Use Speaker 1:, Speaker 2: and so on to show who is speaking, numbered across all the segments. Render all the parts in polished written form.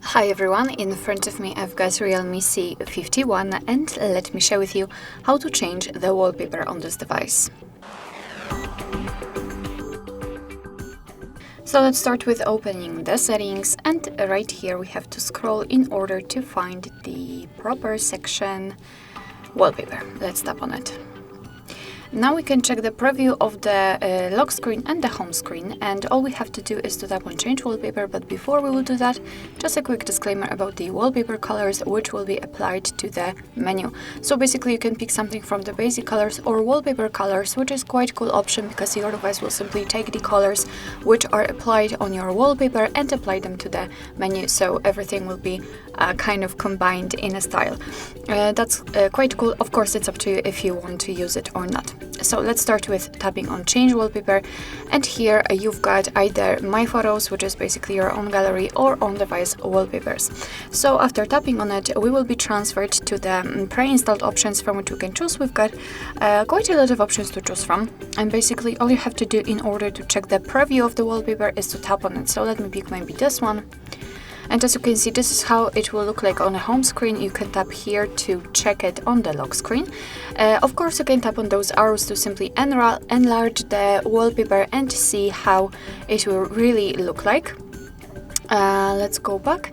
Speaker 1: Hi everyone, in front of me I've got REALME C51 and let me share with you how to change the wallpaper on this device. So let's start with opening the settings, and right here we have to scroll in order to find the proper section, wallpaper. Let's tap on it. Now we can check the preview of the lock screen and the home screen, and all we have to do is to tap on change wallpaper. But before we will do that, just a quick disclaimer about the wallpaper colors which will be applied to the menu. So basically you can pick something from the basic colors or wallpaper colors, which is quite cool option because your device will simply take the colors which are applied on your wallpaper and apply them to the menu, so everything will be kind of combined in a style. That's quite cool. Of course, it's up to you if you want to use it or not. So let's start with tapping on change wallpaper, and here you've got either my photos, which is basically your own gallery, or on device wallpapers. So after tapping on it, we will be transferred to the pre-installed options from which we can choose. We've got quite a lot of options to choose from, and basically all you have to do in order to check the preview of the wallpaper is to tap on it. So let me pick maybe this one. And as you can see, this is how it will look like on the home screen. You can tap here to check it on the lock screen. Of course, you can tap on those arrows to simply enlarge the wallpaper and see how it will really look like. Let's go back.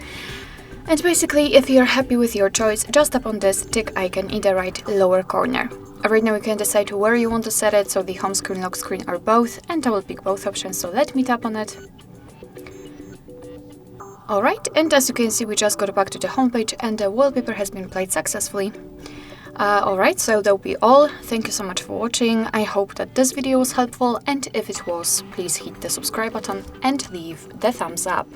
Speaker 1: And basically, if you're happy with your choice, just tap on this tick icon in the right lower corner. Right now you can decide where you want to set it, so the home screen, lock screen, or both, and I will pick both options, so let me tap on it. Alright, and as you can see, we just got back to the homepage and the wallpaper has been applied successfully. Alright, so that'll be all. Thank you so much for watching. I hope that this video was helpful, and if it was, please hit the subscribe button and leave the thumbs up.